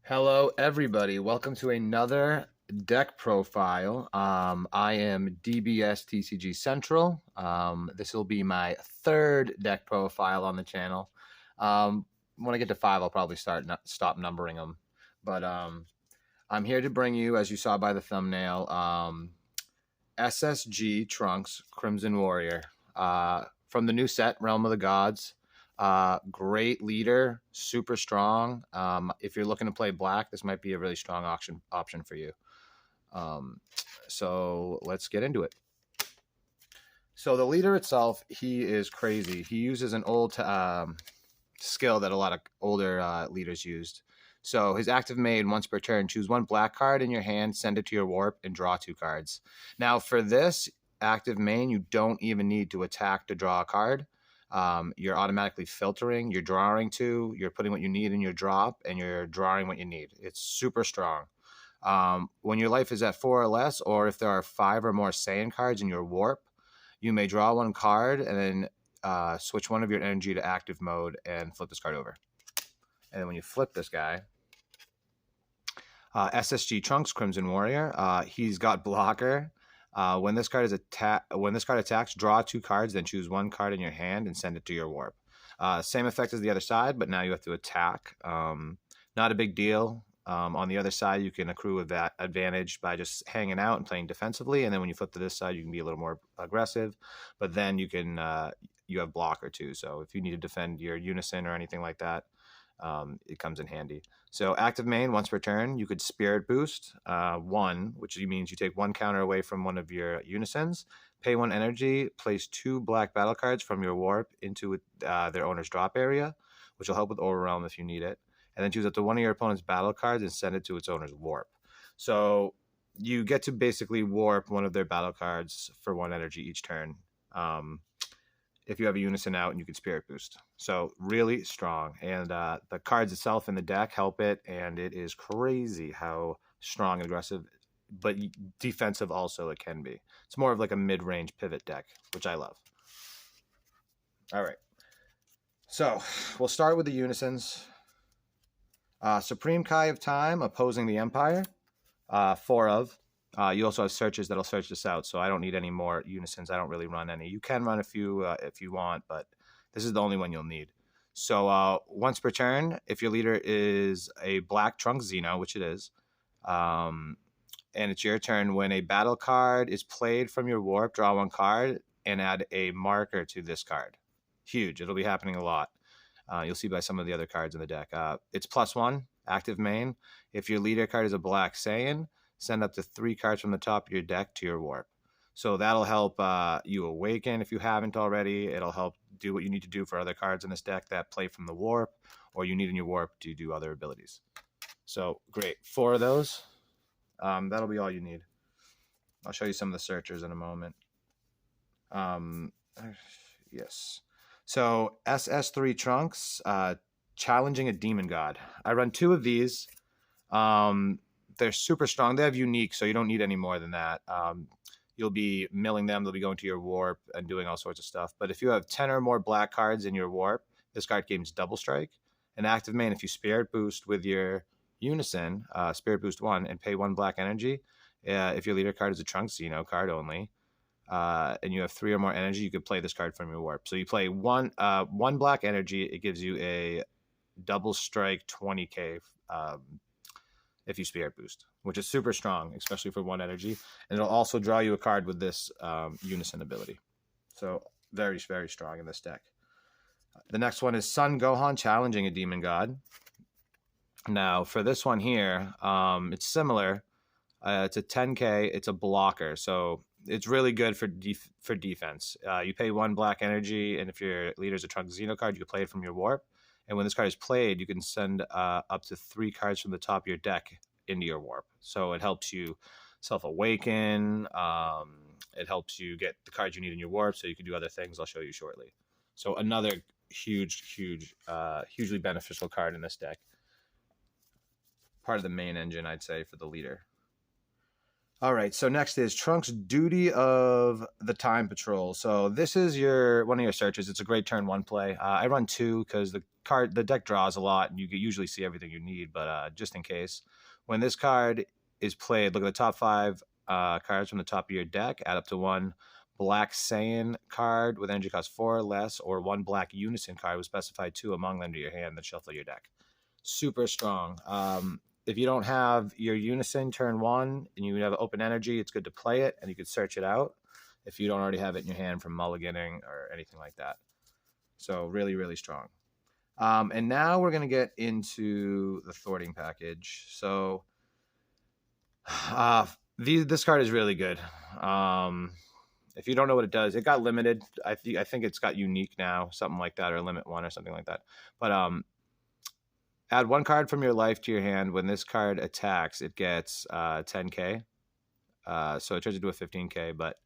Hello, everybody. Welcome to another deck profile. I am DBS TCG Central. This will be my third deck profile on the channel. When I get to five, I'll probably stop numbering them. But I'm here to bring you, as you saw by the thumbnail, SSG Trunks Crimson Warrior from the new set, Realm of the Gods. Great leader, super strong. If you're looking to play black, this might be a really strong option for you. So let's get into it. So the leader itself, he is crazy. He uses an old skill that a lot of older leaders used. So his active main, once per turn, choose one black card in your hand, send it to your warp, and draw two cards. Now for this active main, you don't even need to attack to draw a card. You're automatically filtering, you're drawing two, you're putting what you need in your drop, and you're drawing what you need. It's super strong. When your life is at 4 or less, or if there are 5 or more Saiyan cards in your warp, you may draw one card and then switch one of your energy to active mode and flip this card over. And then when you flip this guy, SSG Trunks Crimson Warrior, he's got blocker. When this card attacks, draw two cards, then choose one card in your hand and send it to your warp. Same effect as the other side, but now you have to attack. Not a big deal. On the other side, you can accrue that advantage by just hanging out and playing defensively, and then when you flip to this side, you can be a little more aggressive. But then you can you have blocker too. So if you need to defend your unison or anything like that, it comes in handy. So active main, once per turn, you could spirit boost one, which means you take one counter away from one of your unisons, pay one energy, place 2 black battle cards from your warp into their owner's drop area, which will help with overwhelm if you need it, and then choose up to one of your opponent's battle cards and send it to its owner's warp. So you get to basically warp one of their battle cards for 1 energy each turn. If you have a unison out, and you can spirit boost. So really strong. And the cards itself in the deck help it, and it is crazy how strong and aggressive, but defensive also it can be. It's more of like a mid-range pivot deck, which I love. All right. So we'll start with the unisons. Supreme Kai of Time opposing the Empire. 4 of. You also have searches that'll search this out, so I don't need any more unisons. I don't really run any. You can run a few if you want, but this is the only one you'll need. So once per turn, if your leader is a black Trunks Xeno, which it is, and it's your turn, when a battle card is played from your warp, draw 1 card and add a marker to this card. Huge. It'll be happening a lot. You'll see by some of the other cards in the deck. It's +1, active main. If your leader card is a black Saiyan, send up to 3 cards from the top of your deck to your warp. So that'll help you awaken if you haven't already. It'll help do what you need to do for other cards in this deck that play from the warp, or you need in your warp to do other abilities. So great. 4 of those. That'll be all you need. I'll show you some of the searchers in a moment. Yes. So SS3 Trunks, challenging a demon god. I run 2 of these. They're super strong. They have unique, so you don't need any more than that. You'll be milling them. They'll be going to your warp and doing all sorts of stuff. But if you have 10 or more black cards in your warp, this card gains double strike. An active main, if you spirit boost with your unison, spirit boost 1, and pay 1 black energy, if your leader card is a Trunks Xeno card only, and you have 3 or more energy, you could play this card from your warp. So you play one black energy. It gives you a double strike 20k if you spirit boost, which is super strong, especially for 1 energy. And it'll also draw you a card with this unison ability. So very, very strong in this deck. The next one is Sun Gohan challenging a demon god. Now for this one here, it's similar. It's a 10k. It's a blocker, so it's really good for defense. You pay 1 black energy, and if your leader's a Trunks Xeno card, you can play it from your warp. And when this card is played, you can send up to 3 cards from the top of your deck into your warp. So it helps you self-awaken. It helps you get the cards you need in your warp so you can do other things I'll show you shortly. So another hugely beneficial card in this deck. Part of the main engine, I'd say, for the leader. All right, so next is Trunks' Duty of the Time Patrol. So this is your one of your searches. It's a great turn one play. I run two because the deck draws a lot, and you can usually see everything you need. But just in case, when this card is played, look at the top five cards from the top of your deck. Add up to one black Saiyan card with energy cost 4 or less, or one black Unison card with specified two among them to your hand. Then shuffle your deck. Super strong. If you don't have your Unison turn one and you have open energy, it's good to play it and you could search it out if you don't already have it in your hand from mulliganing or anything like that. So really, really strong. And now we're going to get into the thwarting package. So this card is really good. If you don't know what it does, it got limited. I think it's got unique now, something like that, or limit one or something like that. But add one card from your life to your hand. When this card attacks, it gets 10k. So it turns into a 15k, but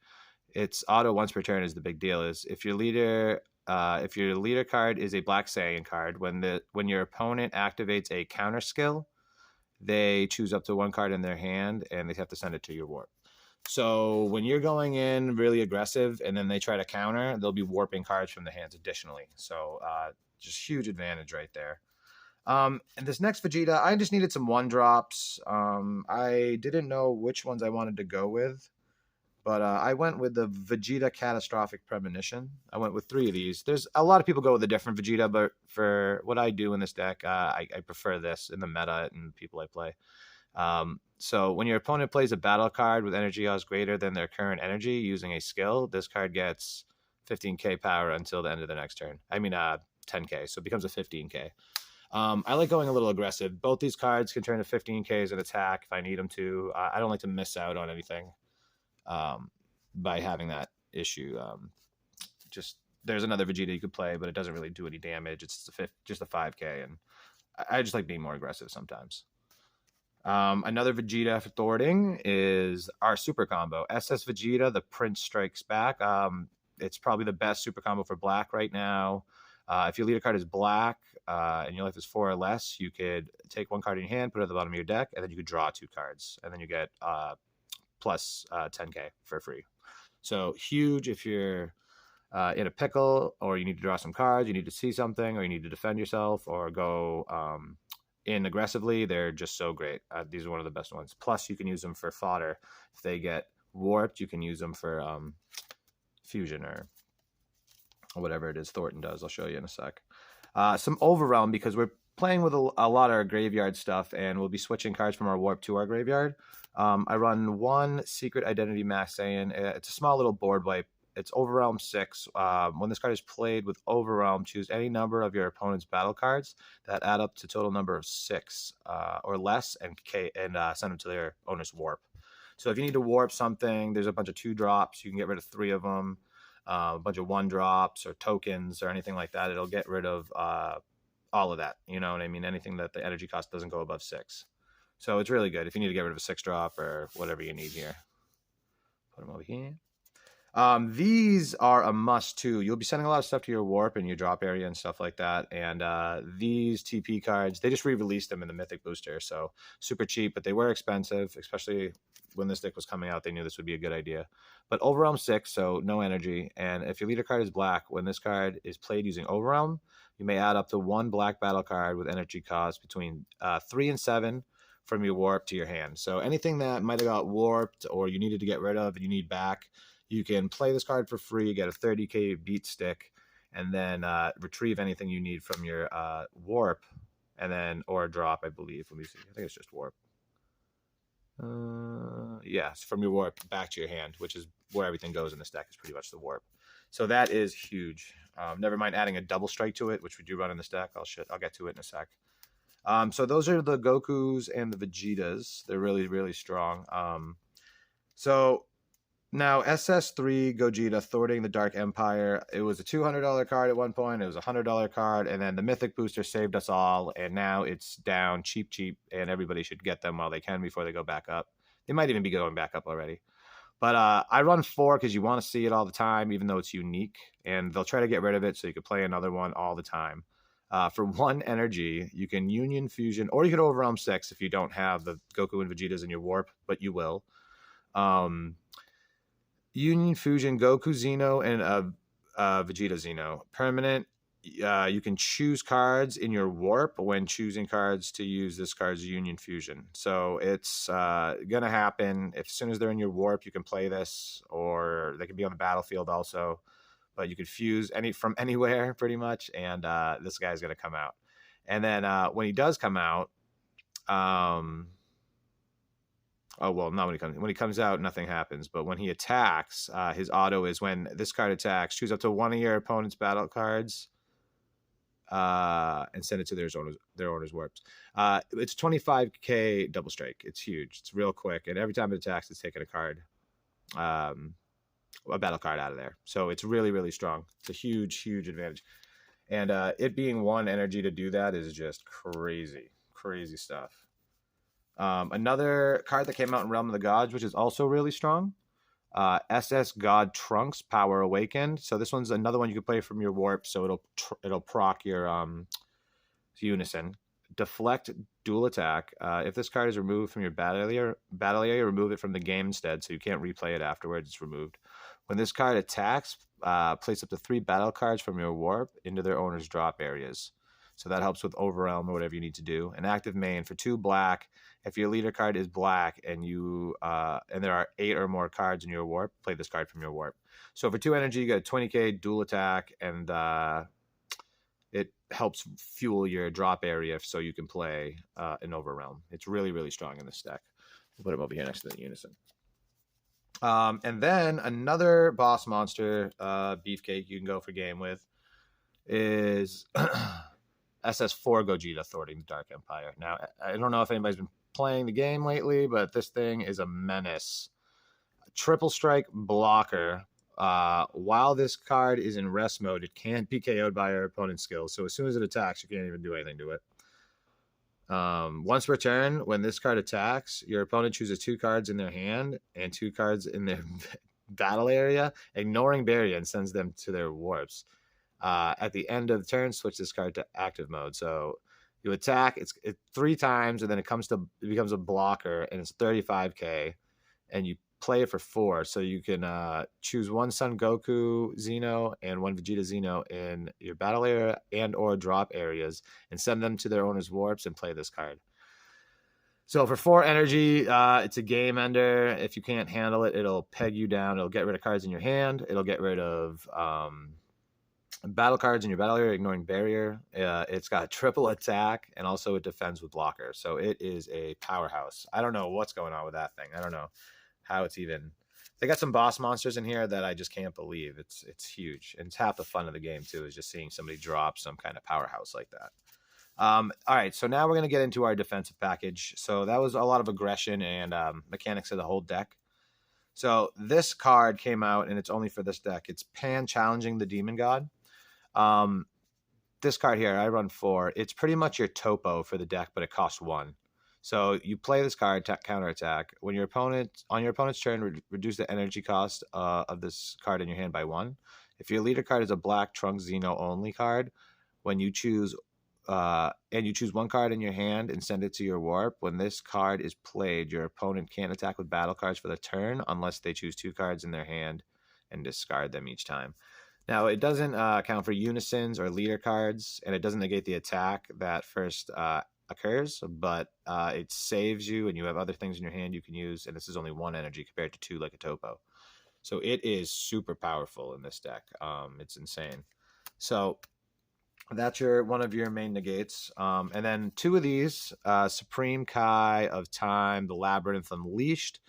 it's auto once per turn is the big deal. Is if your leader card is a Black Saiyan card, when your opponent activates a counter skill, they choose up to one card in their hand and they have to send it to your warp. So when you're going in really aggressive and then they try to counter, they'll be warping cards from the hands additionally. So just huge advantage right there. And this next Vegeta, I just needed some one drops. I didn't know which ones I wanted to go with, but I went with the Vegeta Catastrophic Premonition. I went with 3 of these. There's a lot of people go with a different Vegeta, but for what I do in this deck, I prefer this in the meta and people I play. So when your opponent plays a battle card with energy cost greater than their current energy using a skill, this card gets 15k power until the end of the next turn. I mean, 10k, so it becomes a 15k. I like going a little aggressive. Both these cards can turn to 15k as an attack if I need them to. I don't like to miss out on anything by having that issue. Just there's another Vegeta you could play, but it doesn't really do any damage. It's just a 5k, and I just like being more aggressive sometimes. Another Vegeta for thwarting is our super combo. SS Vegeta, the Prince Strikes Back. It's probably the best super combo for black right now. If your leader card is black and your life is 4 or less, you could take one card in your hand, put it at the bottom of your deck, and then you could draw 2 cards, and then you get plus 10k for free. So huge if you're in a pickle, or you need to draw some cards, you need to see something, or you need to defend yourself, or go in aggressively. They're just so great. These are one of the best ones. Plus, you can use them for fodder. If they get warped, you can use them for fusion or whatever it is Thornton does. I'll show you in a sec. Some Overwhelm, because we're playing with a lot of our graveyard stuff, and we'll be switching cards from our warp to our graveyard. I run one Secret Identity Max Saiyan. It's a small little board wipe. It's Overwhelm 6. When this card is played with Overwhelm, choose any number of your opponent's battle cards that add up to total number of 6 or less, and send them to their owner's warp. So if you need to warp something, there's a bunch of 2-drops. You can get rid of 3 of them. A bunch of 1-drops or tokens or anything like that. It'll get rid of all of that. You know what I mean? Anything that the energy cost doesn't go above 6. So it's really good if you need to get rid of a 6-drop or whatever you need here. Put them over here. These are a must too. You'll be sending a lot of stuff to your warp and your drop area and stuff like that. And these TP cards, they just re-released them in the Mythic Booster. So super cheap, but they were expensive, especially when this deck was coming out. They knew this would be a good idea. But Overwhelm 6, so no energy. And if your leader card is black, when this card is played using Overwhelm, you may add up to 1 black battle card with energy cost between 3 and 7 from your warp to your hand. So anything that might have got warped or you needed to get rid of and you need back, you can play this card for free, get a 30k beat stick, and then retrieve anything you need from your warp, and then or drop, I believe. Let me see. I think it's just warp. Yes, from your warp back to your hand, which is where everything goes in this deck. Is pretty much the warp. So that is huge. Never mind adding a double strike to it, which we do run in this deck. I'll get to it in a sec. So those are the Gokus and the Vegetas. They're really, really strong. So now SS3 Gogeta Thwarting the Dark Empire. It was a $200 card at one point. It was a $100 card, and then the Mythic Booster saved us all, and now it's down cheap, and everybody should get them while they can before they go back up. They might even be going back up already. But I run 4 because you want to see it all the time, even though it's unique, and they'll try to get rid of it so you can play another one all the time. For 1 energy, you can Union Fusion, or you can Overwhelm 6 if you don't have the Goku and Vegetas in your warp, but you will. Um, Union Fusion, Goku Xeno, and Vegeta Xeno. Permanent. You can choose cards in your warp when choosing cards to use this card's Union Fusion. So it's gonna happen as soon as they're in your warp. You can play this, or they can be on the battlefield also. But you can fuse from anywhere pretty much, and this guy's gonna come out. And then when he does come out, oh well, not when he comes out, nothing happens. But when he attacks, his auto is when this card attacks, choose up to one of your opponent's battle cards, and send it to their owner's warps. It's 25k double strike. It's huge. It's real quick, and every time it attacks, it's taking a card, a battle card out of there. So it's really really strong. It's a huge advantage, and it being one energy to do that is just crazy stuff. Another card that came out in Realm of the Gods, which is also really strong, SS God Trunks Power Awakened. So this one's another one you can play from your warp. So it'll proc your Unison. Deflect Dual Attack. If this card is removed from your battle area, remove it from the game instead, so you can't replay it afterwards. It's removed. When this card attacks, place up to 3 battle cards from your warp into their owner's drop areas. So that helps with overwhelm or whatever you need to do. An active main for 2 black. If your leader card is black and you and there are 8 or more cards in your warp, play this card from your warp. So for 2 energy, you get a 20k dual attack, and it helps fuel your drop area so you can play an overwhelm. It's really strong in this deck. We'll put him over here next to the Unison. And then another boss monster, Beefcake, you can go for game with is SS4 Gogeta thwarting the Dark Empire. Now, I don't know if anybody's been playing the game lately, but this thing is a menace. Triple strike blocker. While this card is in rest mode, it can't be KO'd by your opponent's skills. So as soon as it attacks, you can't even do anything to it. Once per turn, when this card attacks, your opponent chooses 2 cards in their hand and 2 cards in their battle area, ignoring barrier, and sends them to their warps. At the end of the turn, switch this card to active mode. So you attack it 3 times, and then it becomes a blocker, and it's 35k, and you play it for 4. So you can choose 1 Son Goku Xeno and 1 Vegeta Xeno in your battle area and or drop areas, and send them to their owner's warps and play this card. So for 4 energy, it's a game ender. If you can't handle it, it'll peg you down. It'll get rid of cards in your hand. It'll get rid of battle cards in your battle area, ignoring barrier. It's got triple attack, and also it defends with blocker. So it is a powerhouse. I don't know what's going on with that thing. I don't know how it's even. They got some boss monsters in here that I just can't believe. It's huge, and it's half the fun of the game too, is just seeing somebody drop some kind of powerhouse like that. All right, so now we're going to get into our defensive package. So that was a lot of aggression and mechanics of the whole deck. So this card came out, and it's only for this deck. It's Pan Challenging the Demon God. This card here, I run 4. It's pretty much your topo for the deck, but it costs 1. So you play this card, counterattack. When on your opponent's turn, reduce the energy cost of this card in your hand by 1. If your leader card is a black Trunks Xeno only card, when you choose 1 card in your hand and send it to your warp, when this card is played, your opponent can't attack with battle cards for the turn unless they choose 2 cards in their hand and discard them each time. Now, it doesn't count for unisons or leader cards, and it doesn't negate the attack that first occurs, but it saves you, and you have other things in your hand you can use, and this is only 1 energy compared to 2 like a topo. So it is super powerful in this deck. It's insane. So that's one of your main negates. And then 2 of these, Supreme Kai of Time, the Labyrinth Unleashed.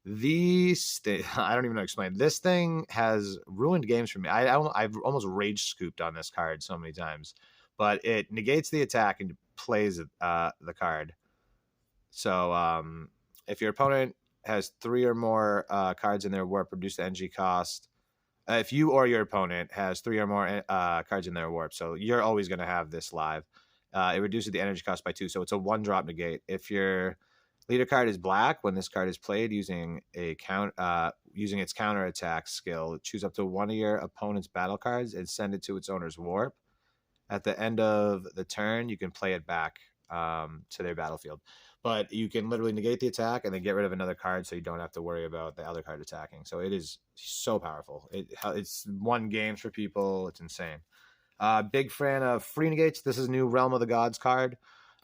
I don't even know how to explain. This thing has ruined games for me. I've almost rage scooped on this card so many times, but it negates the attack and plays the card. So if your opponent has 3 or more cards in their warp, reduce the energy cost. If you or your opponent has 3 or more cards in their warp, so you're always going to have this live. It reduces the energy cost by 2, so it's a 1-drop negate. If your leader card is black, when this card is played using its counterattack skill, choose up to 1 of your opponent's battle cards and send it to its owner's warp. At the end of the turn, you can play it back to their battlefield. But you can literally negate the attack and then get rid of another card, so you don't have to worry about the other card attacking. So it is so powerful. It's won games for people. It's insane. Big fan of free negates. This is new Realm of the Gods card.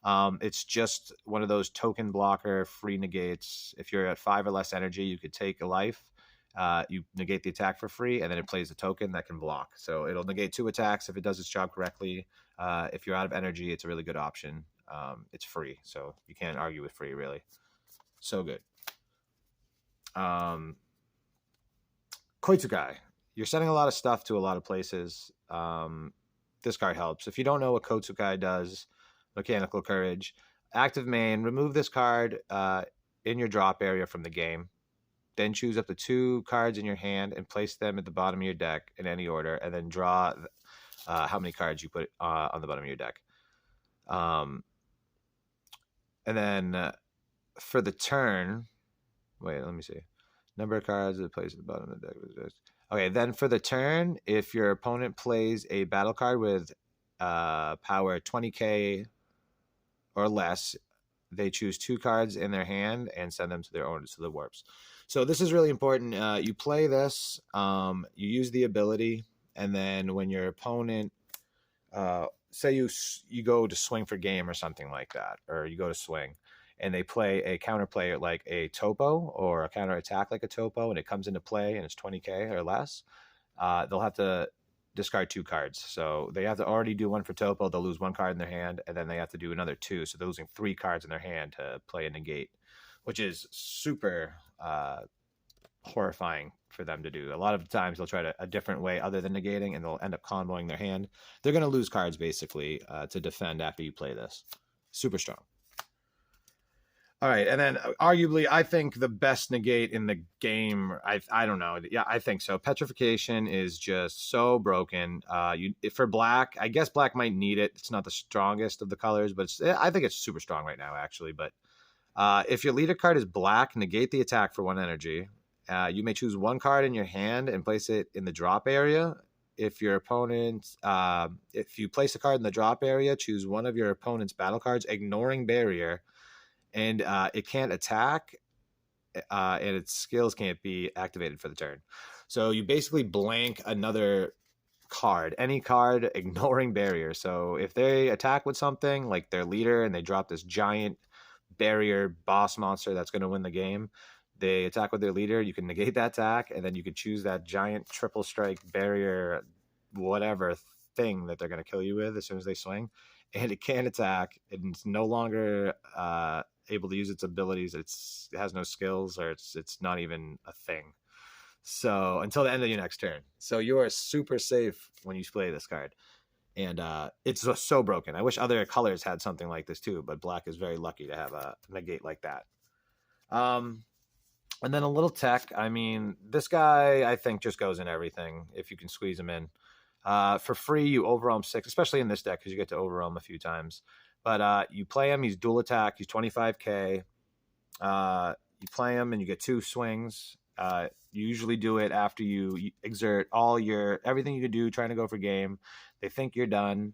It's just one of those token blocker free negates. If you're at 5 or less energy, you could take a life. You negate the attack for free, and then it plays a token that can block. So it'll negate 2 attacks if it does its job correctly. If you're out of energy, it's a really good option. It's free, so you can't argue with free, really. So good. Koitsukai. You're sending a lot of stuff to a lot of places. This card helps. If you don't know what Koitsukai does, Mechanical Courage, active main, remove this card in your drop area from the game. Then choose up to 2 cards in your hand and place them at the bottom of your deck in any order, and then draw how many cards you put on the bottom of your deck. And then for the turn, wait, let me see. Number of cards that place at the bottom of the deck. Okay, then for the turn, if your opponent plays a battle card with power 20k or less, they choose 2 cards in their hand and send them to their owners, to the warps. So this is really important. You play this, you use the ability, and then when your opponent, say you go to swing for game or something like that, or you go to swing, and they play a counterplay like a topo or a counter attack like a topo, and it comes into play and it's 20k or less, they'll have to discard 2 cards. So they have to already do 1 for topo. They'll lose 1 card in their hand, and then they have to do another 2. So they're losing 3 cards in their hand to play a negate, which is super horrifying for them to do. A lot of times they'll try a different way other than negating, and they'll end up comboing their hand. They're going to lose cards basically to defend after you play this. Super strong. All right, and then arguably, I think the best negate in the game. I don't know. Yeah, I think so. Petrification is just so broken. For black, I guess black might need it. It's not the strongest of the colors, but I think it's super strong right now, actually. But if your leader card is black, negate the attack for 1 energy. You may choose 1 card in your hand and place it in the drop area. If your opponent, if you place a card in the drop area, choose 1 of your opponent's battle cards, ignoring barrier. And it can't attack, and its skills can't be activated for the turn. So you basically blank another card, any card, ignoring barrier. So if they attack with something like their leader and they drop this giant barrier boss monster that's going to win the game, they attack with their leader, you can negate that attack, and then you can choose that giant triple strike barrier, whatever thing that they're going to kill you with as soon as they swing. And it can't attack, and it's no longer able to use its abilities. It has no skills, or it's not even a thing. So until the end of your next turn. So you are super safe when you play this card. And it's so broken. I wish other colors had something like this too, but black is very lucky to have a negate like that. And then a little tech. I mean, this guy, I think, just goes in everything if you can squeeze him in. For free, you overwhelm 6, especially in this deck because you get to overwhelm a few times. But you play him, he's dual attack, he's 25k. You play him and you get 2 swings. You usually do it after you exert everything you can do trying to go for game. They think you're done,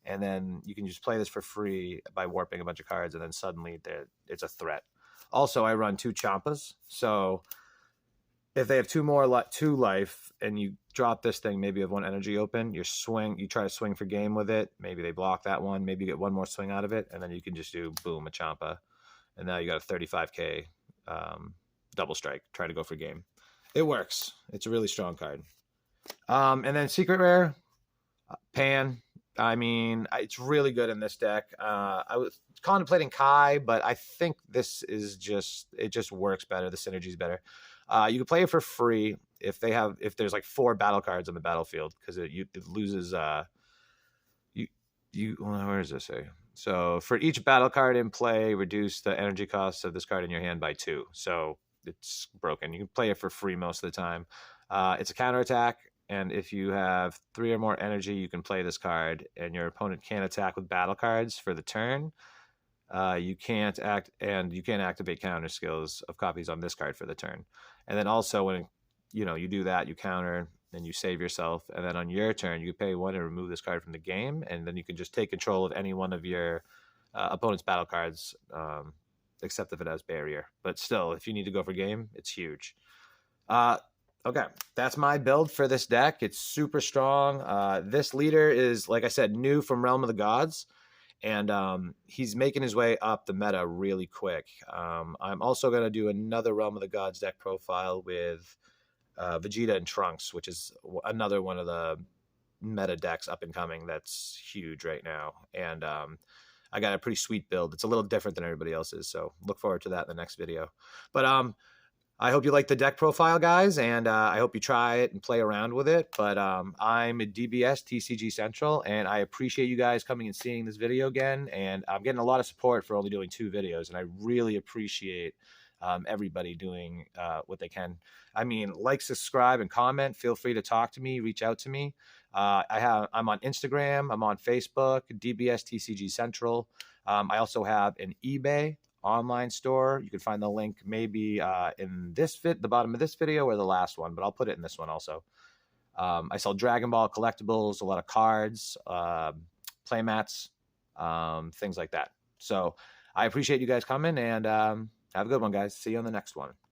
and then you can just play this for free by warping a bunch of cards, and then suddenly it's a threat. Also, I run 2 Champas, so if they have 2 life and you drop this thing, maybe you have 1 energy open, you try to swing for game with it, maybe they block that one, maybe you get 1 more swing out of it, and then you can just do boom, a Champa, and now you got a 35k double strike, try to go for game. It works. It's a really strong card. And then secret rare, Pan. I mean, it's really good in this deck. I was contemplating Kai, but I think this is it just works better. The synergy is better. You can play it for free if there's like 4 battle cards on the battlefield, because it loses. Where does this say? So for each battle card in play, reduce the energy cost of this card in your hand by 2. So it's broken. You can play it for free most of the time. It's a counterattack, and if you have 3 or more energy, you can play this card, and your opponent can't attack with battle cards for the turn. You can't activate counter skills of copies on this card for the turn. And then also when you do that, you counter and you save yourself, and then on your turn you pay 1 to remove this card from the game, and then you can just take control of any one of your opponent's battle cards, except if it has barrier. But still, if you need to go for game, it's huge. Okay, that's my build for this deck. It's super strong. This leader is, like I said, new from Realm of the Gods, and he's making his way up the meta really quick. I'm also going to do another Realm of the Gods deck profile with Vegeta and Trunks, which is another one of the meta decks up and coming that's huge right now. And I got a pretty sweet build. It's a little different than everybody else's, so look forward to that in the next video. But I hope you like the deck profile, guys, and I hope you try it and play around with it. But I'm at DBS TCG Central, and I appreciate you guys coming and seeing this video again. And I'm getting a lot of support for only doing 2 videos, and I really appreciate everybody doing what they can. I mean, like, subscribe, and comment. Feel free to talk to me, reach out to me. I'm on Instagram, I'm on Facebook, DBS TCG Central. I also have an eBay online store. You can find the link maybe in the bottom of this video or the last one, but I'll put it in this one also. I sell Dragon Ball collectibles, a lot of cards, playmats, things like that. So I appreciate you guys coming, and have a good one, guys. See you on the next one.